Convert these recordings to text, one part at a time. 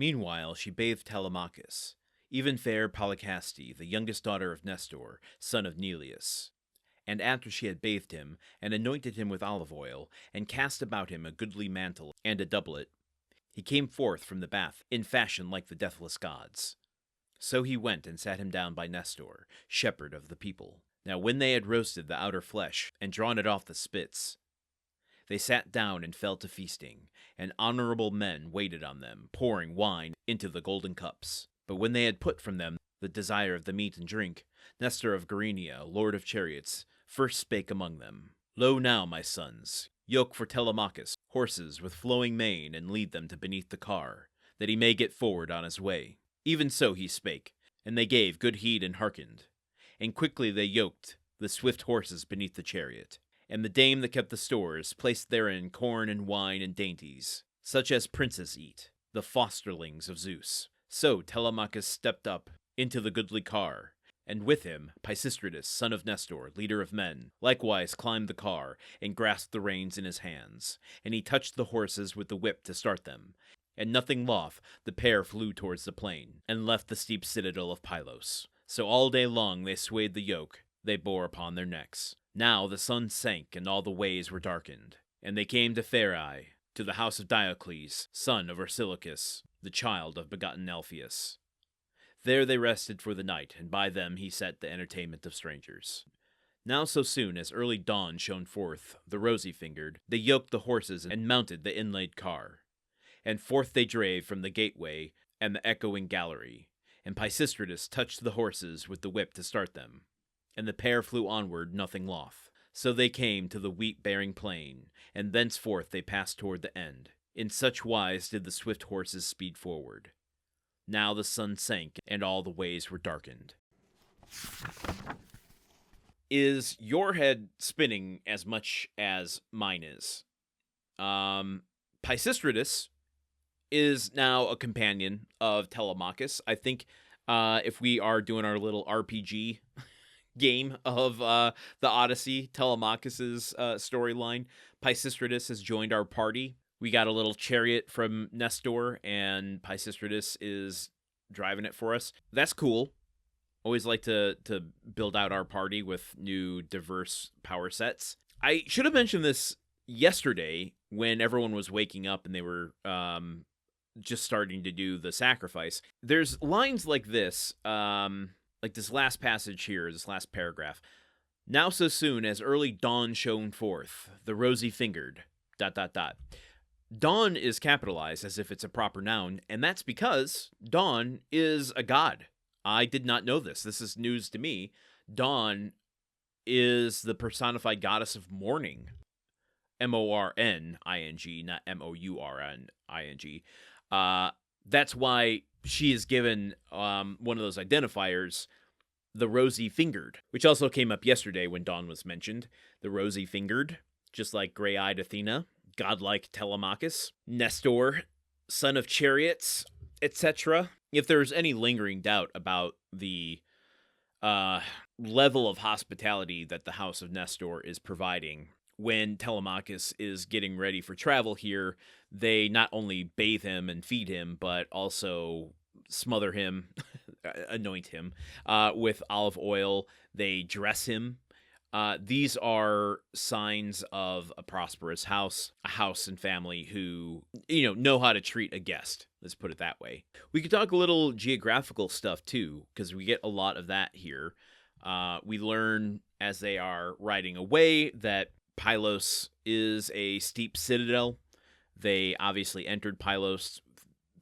Meanwhile, she bathed Telemachus, even fair Polycaste, the youngest daughter of Nestor, son of Neleus. And after she had bathed him, and anointed him with olive oil, and cast about him a goodly mantle and a doublet, he came forth from the bath in fashion like the deathless gods. So he went and sat him down by Nestor, shepherd of the people. Now when they had roasted the outer flesh, and drawn it off the spits, they sat down and fell to feasting, and honorable men waited on them, pouring wine into the golden cups. But when they had put from them the desire of the meat and drink, Nestor of Gerenia, lord of chariots, first spake among them. Lo now, my sons, yoke for Telemachus horses with flowing mane, and lead them to beneath the car, that he may get forward on his way. Even so he spake, and they gave good heed and hearkened. And quickly they yoked the swift horses beneath the chariot. And the dame that kept the stores placed therein corn and wine and dainties, such as princes eat, the fosterlings of Zeus. So Telemachus stepped up into the goodly car, and with him Peisistratus, son of Nestor, leader of men, likewise climbed the car, and grasped the reins in his hands. And he touched the horses with the whip to start them. And nothing loth, the pair flew towards the plain, and left the steep citadel of Pylos. So all day long they swayed the yoke they bore upon their necks. Now the sun sank, and all the ways were darkened. And they came to Pherae, to the house of Diocles, son of Orsilochus, the child of begotten Alpheus. There they rested for the night, and by them he set the entertainment of strangers. Now so soon as early dawn shone forth, the rosy-fingered, they yoked the horses and mounted the inlaid car. And forth they drave from the gateway and the echoing gallery, and Peisistratus touched the horses with the whip to start them. And the pair flew onward, nothing loth. So they came to the wheat-bearing plain, and thenceforth they passed toward the end. In such wise did the swift horses speed forward. Now the sun sank, and all the ways were darkened. Is your head spinning as much as mine is? Peisistratus is now a companion of Telemachus. I think if we are doing our little RPG game of the Odyssey, Telemachus's storyline, Peisistratus has joined our party. We got a little chariot from Nestor, and Peisistratus is driving it for us. That's cool. Always like to build out our party with new, diverse power sets. I should have mentioned this yesterday when everyone was waking up and they were just starting to do the sacrifice. There's lines like this, like this last passage here, this last paragraph. Now so soon as early dawn shone forth, the rosy-fingered, ... Dawn is capitalized as if it's a proper noun, and that's because Dawn is a god. I did not know this. This is news to me. Dawn is the personified goddess of morning. M-O-R-N-I-N-G, not M-O-U-R-N-I-N-G. That's why she is given one of those identifiers, the rosy-fingered, which also came up yesterday when Dawn was mentioned. The rosy-fingered, just like gray-eyed Athena, godlike Telemachus, Nestor, son of chariots, etc. If there's any lingering doubt about the level of hospitality that the house of Nestor is providing, when Telemachus is getting ready for travel here, they not only bathe him and feed him, but also smother him, anoint him with olive oil. They dress him. These are signs of a prosperous house, a house and family who, know how to treat a guest. Let's put it that way. We could talk a little geographical stuff too, because we get a lot of that here. We learn as they are riding away that Pylos is a steep citadel. They obviously entered Pylos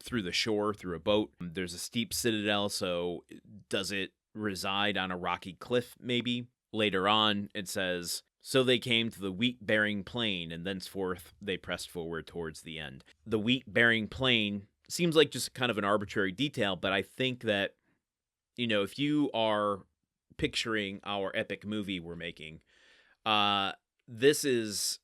through the shore, through a boat. There's a steep citadel, so does it reside on a rocky cliff maybe? Later on, it says, so they came to the wheat-bearing plain, and thenceforth they pressed forward towards the end. The wheat-bearing plain seems like just kind of an arbitrary detail, but I think that, if you are picturing our epic movie we're making, this is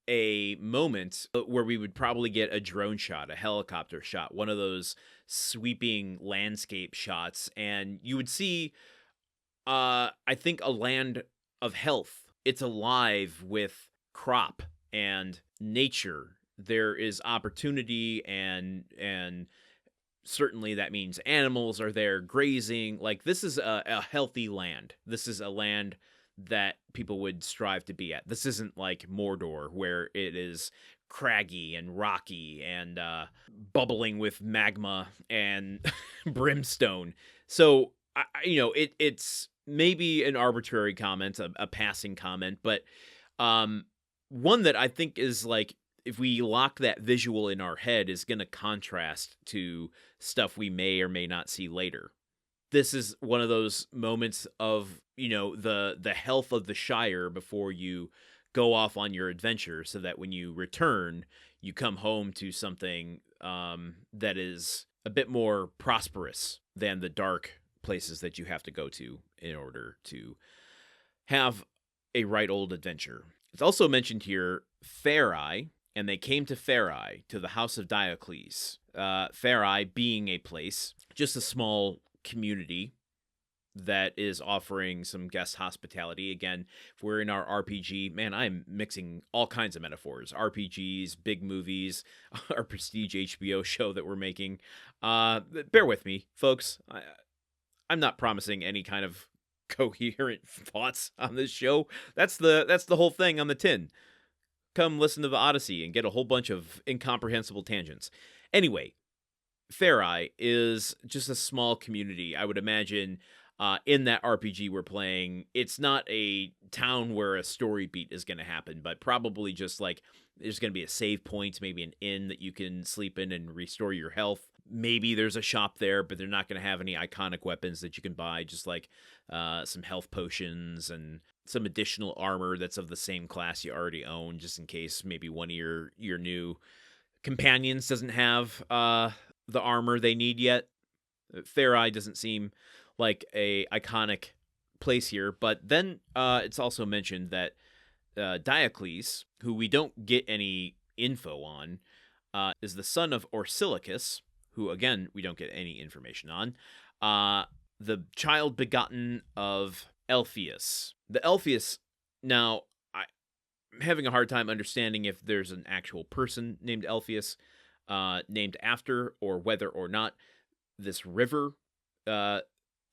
a moment where we would probably get a drone shot, a helicopter shot, one of those sweeping landscape shots, and you would see I think a land of health. It's alive with crop and nature. There is opportunity and certainly that means animals are there grazing. Like, this is a healthy land. This is a land that people would strive to be at. This isn't like Mordor, where it is craggy and rocky and bubbling with magma and brimstone. So, it's maybe an arbitrary comment, a passing comment, but one that I think is like, if we lock that visual in our head, is going to contrast to stuff we may or may not see later. This is one of those moments of, the health of the Shire before you go off on your adventure, so that when you return, you come home to something that is a bit more prosperous than the dark places that you have to go to in order to have a right old adventure. It's also mentioned here, Pherae, and they came to Pherae, to the house of Diocles. Pherae being a place, just a small community that is offering some guest hospitality. Again, if we're in our RPG, man, I'm mixing all kinds of metaphors. RPGs, big movies, our prestige HBO show that we're making. Bear with me, folks. I'm not promising any kind of coherent thoughts on this show. That's the whole thing on the tin. Come listen to the Odyssey and get a whole bunch of incomprehensible tangents. Anyway, Pherae is just a small community. I would imagine in that RPG we're playing, it's not a town where a story beat is going to happen, but probably just like there's going to be a save point, maybe an inn that you can sleep in and restore your health. Maybe there's a shop there, but they're not going to have any iconic weapons that you can buy, just like some health potions and some additional armor that's of the same class you already own, just in case maybe one of your new companions doesn't have the armor they need yet. Pherae doesn't seem like a iconic place here, but then it's also mentioned that Diocles, who we don't get any info on, is the son of Orsilochus, who, again, we don't get any information on, the child begotten of Elpheus. The Elpheus, now, I'm having a hard time understanding if there's an actual person named Elpheus named after, or whether or not this river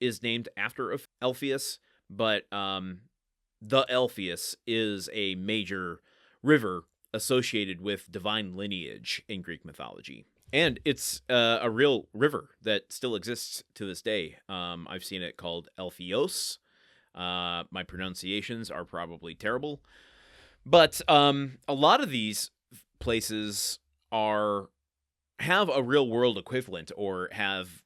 is named after Elpheus, but the Elpheus is a major river associated with divine lineage in Greek mythology. And it's a real river that still exists to this day. I've seen it called Elphios. My pronunciations are probably terrible. But a lot of these places have a real world equivalent, or have,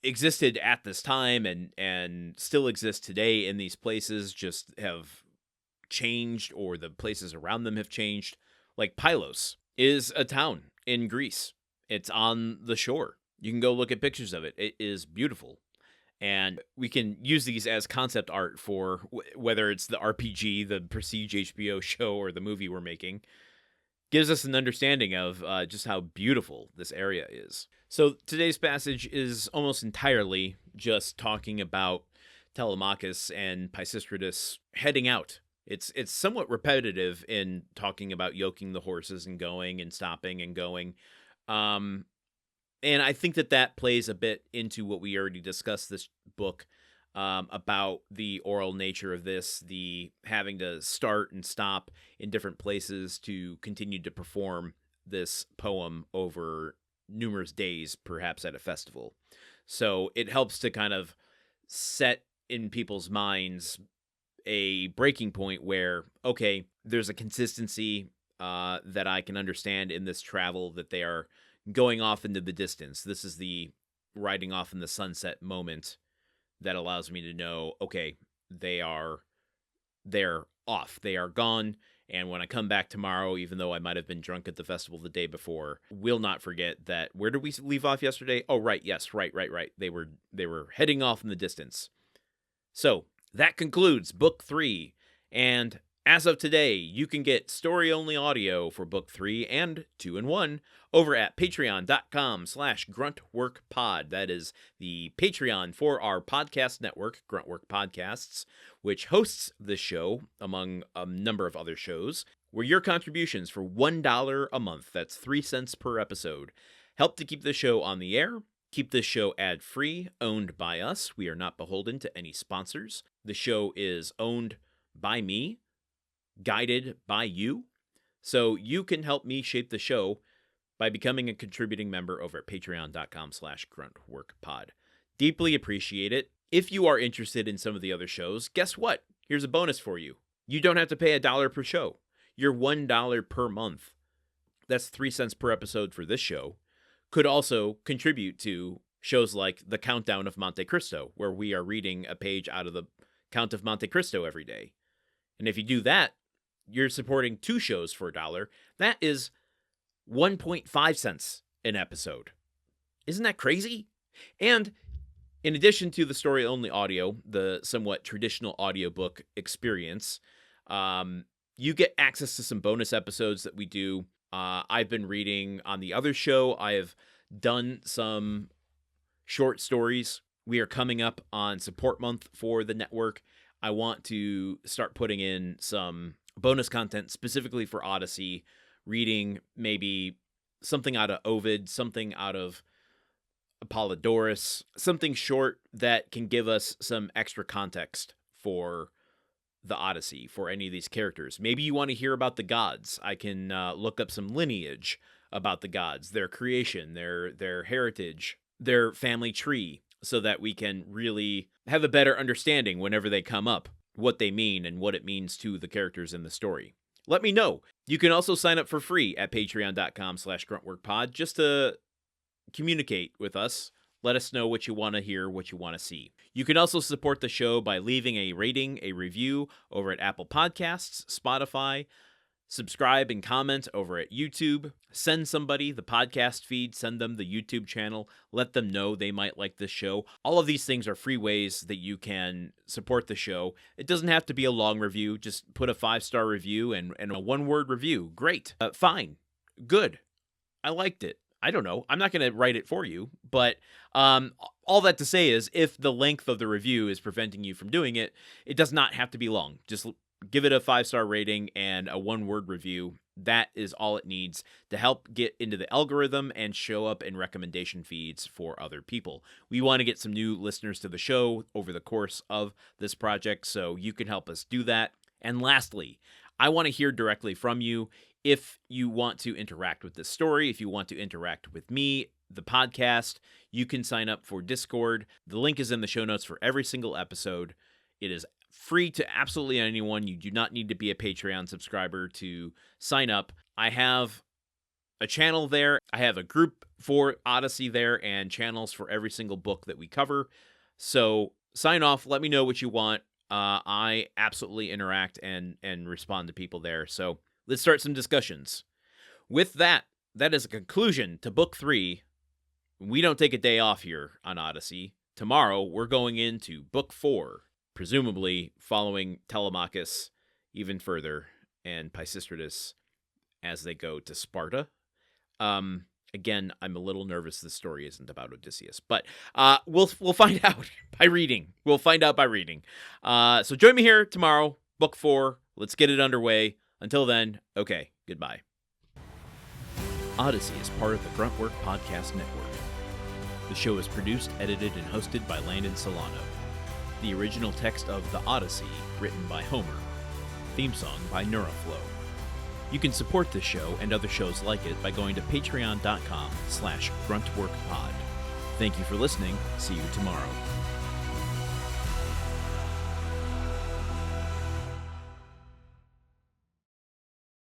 existed at this time and still exist today in these places, just have changed, or the places around them have changed. Like Pylos is a town in Greece. It's on the shore. You can go look at pictures of it. It is beautiful. And we can use these as concept art for whether it's the RPG, the prestige HBO show, or the movie we're making. Gives us an understanding of just how beautiful this area is. So today's passage is almost entirely just talking about Telemachus and Peisistratus heading out. It's somewhat repetitive in talking about yoking the horses and going and stopping and going. And I think that plays a bit into what we already discussed this book about the oral nature of this, the having to start and stop in different places to continue to perform this poem over numerous days, perhaps at a festival. So it helps to kind of set in people's minds a breaking point where, okay, there's a consistency that I can understand in this travel, that they are going off into the distance. This is the riding off in the sunset moment that allows me to know, okay, they're off. They are gone. And when I come back tomorrow, even though I might have been drunk at the festival the day before, will not forget that. Where did we leave off yesterday? Oh, right. Yes. Right. They were heading off in the distance. So that concludes book 3. And as of today, you can get story-only audio for book 3 and 2-in-1 over at patreon.com/gruntworkpod. That is the Patreon for our podcast network, Gruntwork Podcasts, which hosts this show, among a number of other shows, where your contributions for $1 a month, that's 3 cents per episode, help to keep the show on the air, keep this show ad-free, owned by us. We are not beholden to any sponsors. The show is owned by me, guided by you. So you can help me shape the show by becoming a contributing member over at patreon.com/gruntworkpod. Deeply appreciate it. If you are interested in some of the other shows, guess what? Here's a bonus for you. You don't have to pay $1 per show. Your $1 per month, that's 3 cents per episode for this show, could also contribute to shows like The Countdown of Monte Cristo, where we are reading a page out of the Count of Monte Cristo every day. And if you do that, you're supporting 2 shows for $1. That is 1.5 cents an episode. Isn't that crazy? And in addition to the story-only audio, the somewhat traditional audiobook experience, you get access to some bonus episodes that we do. I've been reading on the other show. I have done some short stories. We are coming up on support month for the network. I want to start putting in some bonus content specifically for Odyssey, reading maybe something out of Ovid, something out of Apollodorus, something short that can give us some extra context for the Odyssey, for any of these characters. Maybe you want to hear about the gods. I can look up some lineage about the gods, their creation, their heritage, their family tree, so that we can really have a better understanding whenever they come up, what they mean and what it means to the characters in the story. Let me know. You can also sign up for free at patreon.com/gruntworkpod just to communicate with us. Let us know what you want to hear, what you want to see. You can also support the show by leaving a rating, a review over at Apple Podcasts, Spotify. Subscribe and comment over at YouTube. Send somebody the podcast feed. Send them the YouTube channel. Let them know they might like this show. All of these things are free ways that you can support the show. It doesn't have to be a long review. Just put a 5-star review and a one-word review. Great. Fine. Good. I liked it. I don't know. I'm not going to write it for you, but all that to say is if the length of the review is preventing you from doing it, it does not have to be long. Just give it a 5-star rating and a one-word review. That is all it needs to help get into the algorithm and show up in recommendation feeds for other people. We want to get some new listeners to the show over the course of this project, so you can help us do that. And lastly, I want to hear directly from you. If you want to interact with this story, if you want to interact with me, the podcast, you can sign up for Discord. The link is in the show notes for every single episode. It is free to absolutely anyone. You do not need to be a Patreon subscriber to sign up. I have a channel there. I have a group for Odyssey there and channels for every single book that we cover. So sign off. Let me know what you want. I absolutely interact and respond to people there. So let's start some discussions. With that, that is a conclusion to Book 3. We don't take a day off here on Odyssey. Tomorrow, we're going into Book 4, presumably following Telemachus even further and Peisistratus as they go to Sparta. Again, I'm a little nervous this story isn't about Odysseus, but we'll find out by reading. We'll find out by reading. So join me here tomorrow, Book 4. Let's get it underway. Until then, okay, goodbye. Odyssey is part of the Gruntwork Podcast Network. The show is produced, edited, and hosted by Landon Solano. The original text of The Odyssey, written by Homer. Theme song by Neuroflow. You can support this show and other shows like it by going to patreon.com/gruntworkpod. Thank you for listening. See you tomorrow.